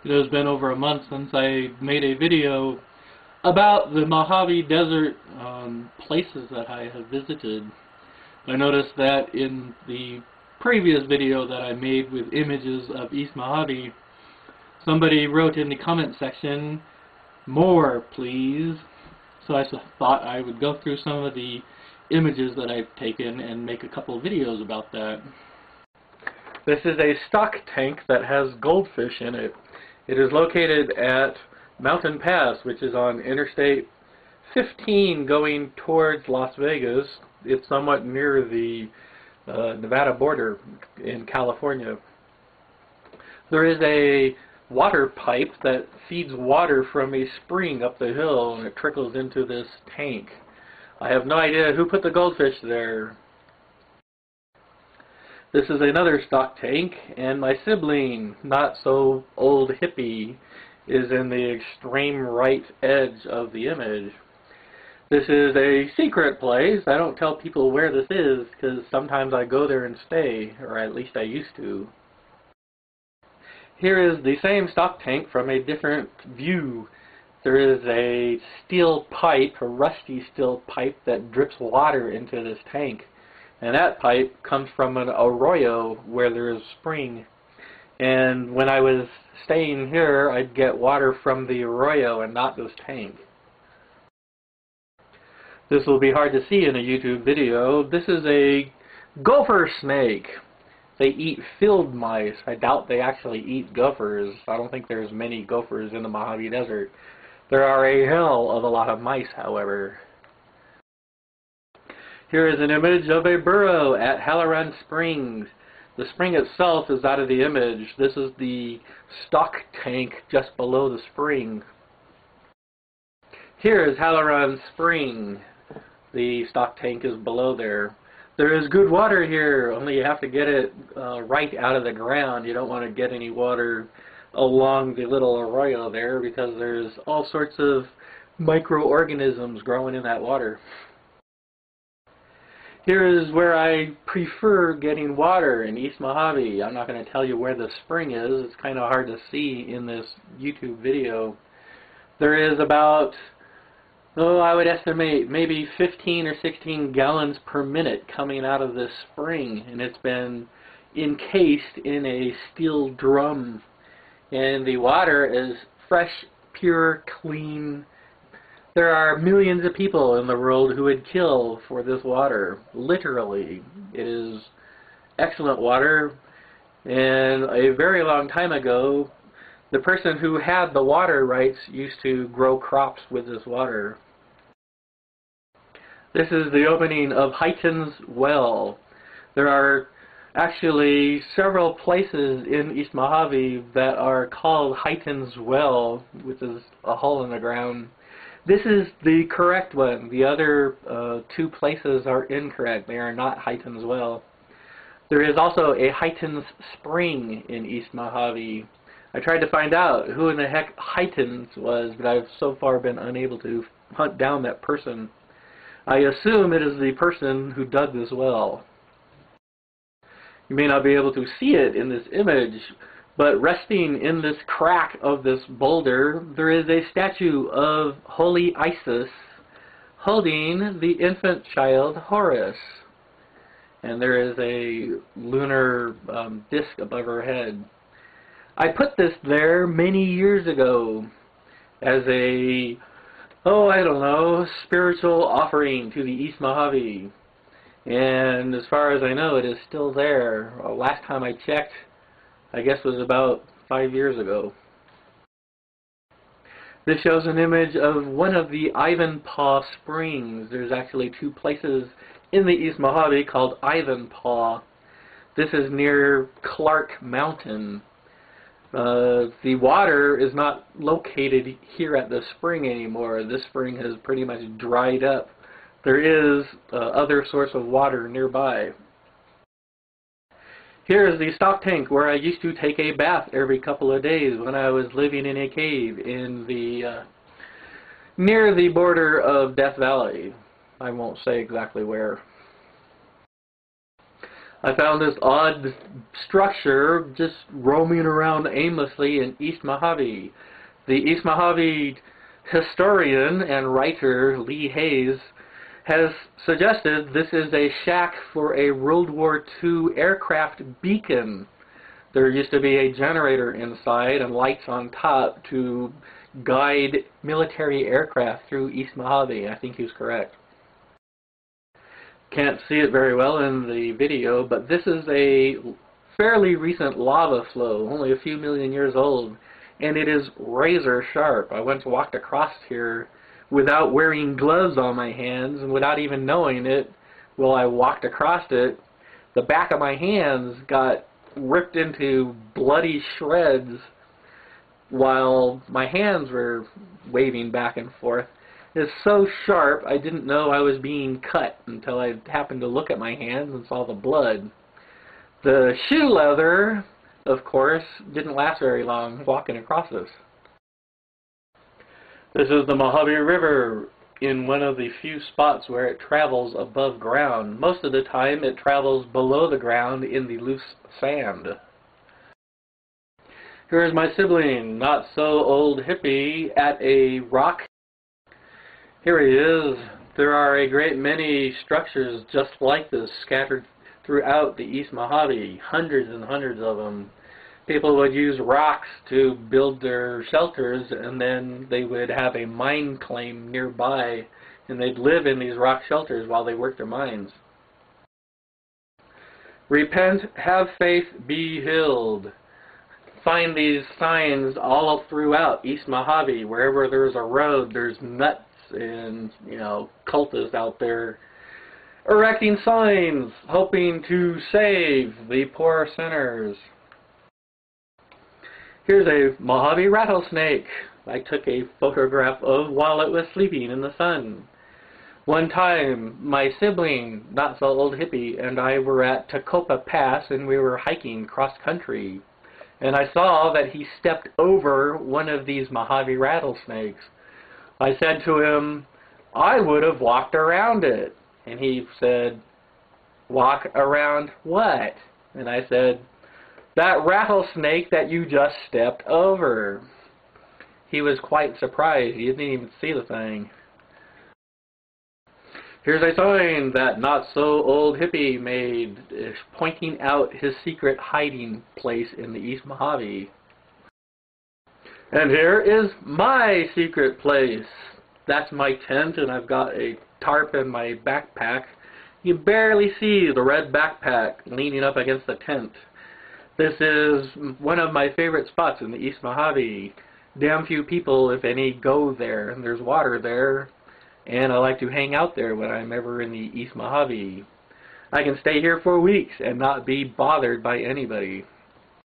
It has been over a month since I made a video about the Mojave Desert places that I have visited. I noticed that in the previous video that I made with images of East Mojave, somebody wrote in the comment section, "More, please." So I thought I would go through some of the images that I've taken and make a couple videos about that. This is a stock tank that has goldfish in it. It is located at Mountain Pass, which is on Interstate 15 going towards Las Vegas. It's somewhat near the Nevada border in California. There is a water pipe that feeds water from a spring up the hill, and it trickles into this tank. I have no idea who put the goldfish there. This is another stock tank, and my sibling, not so old hippie, is in the extreme right edge of the image. This is a secret place. I don't tell people where this is because sometimes I go there and stay, or at least I used to. Here is the same stock tank from a different view. There is a steel pipe, a rusty steel pipe that drips water into this tank. And that pipe comes from an arroyo where there is spring. And when I was staying here, I'd get water from the arroyo and not this tank. This will be hard to see in a YouTube video. This is a gopher snake. They eat field mice. I doubt they actually eat gophers. I don't think there's many gophers in the Mojave Desert. There are a hell of a lot of mice, however. Here is an image of a burrow at Halloran Springs. The spring itself is out of the image. This is the stock tank just below the spring. Here is Halloran Spring. The stock tank is below there. There is good water here, only you have to get it right out of the ground. You don't want to get any water along the little arroyo there because there's all sorts of microorganisms growing in that water. Here is where I prefer getting water in East Mojave. I'm not going to tell you where the spring is. It's kind of hard to see in this YouTube video. There is about, I would estimate maybe 15 or 16 gallons per minute coming out of this spring, and it's been encased in a steel drum. And the water is fresh, pure, clean. There are millions of people in the world who would kill for this water. Literally. It is excellent water. And a very long time ago, the person who had the water rights used to grow crops with this water. This is the opening of Heighton's Well. There are actually several places in East Mojave that are called Heighton's Well, which is a hole in the ground. This is the correct one. The other two places are incorrect. They are not Heighton's Well. There is also a Heighton's Spring in East Mojave. I tried to find out who in the heck Heighton's was, but I've so far been unable to hunt down that person. I assume it is the person who dug this well. You may not be able to see it in this image, but resting in this crack of this boulder, there is a statue of Holy Isis holding the infant child Horus. And there is a lunar disc above her head. I put this there many years ago as a, I don't know, spiritual offering to the East Mojave. And as far as I know, it is still there. Last time I checked, I guess was about 5 years ago. This shows an image of one of the Ivanpah Springs. There's actually two places in the East Mojave called Ivanpah. This is near Clark Mountain. The water is not located here at the spring anymore. This spring has pretty much dried up. There is other source of water nearby. Here is the stock tank where I used to take a bath every couple of days when I was living in a cave in the near the border of Death Valley. I won't say exactly where. I found this odd structure just roaming around aimlessly in East Mojave. The East Mojave historian and writer Lee Hayes has suggested this is a shack for a World War II aircraft beacon. There used to be a generator inside and lights on top to guide military aircraft through East Mojave. I think he's correct. Can't see it very well in the video, but this is a fairly recent lava flow, only a few million years old, and it is razor sharp. I once walked across here without wearing gloves on my hands and without even knowing it. While I walked across it, the back of my hands got ripped into bloody shreds while my hands were waving back and forth. It's so sharp I didn't know I was being cut until I happened to look at my hands and saw the blood. The shoe leather, of course, didn't last very long walking across this. This is the Mojave River in one of the few spots where it travels above ground. Most of the time it travels below the ground in the loose sand. Here's my sibling, not so old hippie, at a rock. Here he is. There are a great many structures just like this scattered throughout the East Mojave, hundreds and hundreds of them. People would use rocks to build their shelters, and then they would have a mine claim nearby, and they'd live in these rock shelters while they worked their mines. Repent, have faith, be healed. Find these signs all throughout East Mojave. Wherever there's a road, there's nuts and, cultists out there erecting signs, hoping to save the poor sinners. Here's a Mojave rattlesnake I took a photograph of while it was sleeping in the sun. One time, my sibling, not so old hippie, and I were at Tacopa Pass, and we were hiking cross-country. And I saw that he stepped over one of these Mojave rattlesnakes. I said to him, I would have walked around it. And he said, walk around what? And I said, that rattlesnake that you just stepped over. He was quite surprised. He didn't even see the thing. Here's a sign that not so old hippie made, pointing out his secret hiding place in the East Mojave. And here is my secret place. That's my tent, and I've got a tarp in my backpack. You barely see the red backpack leaning up against the tent. This is one of my favorite spots in the East Mojave. Damn few people, if any, go there, and there's water there, and I like to hang out there when I'm ever in the East Mojave. I can stay here for weeks and not be bothered by anybody.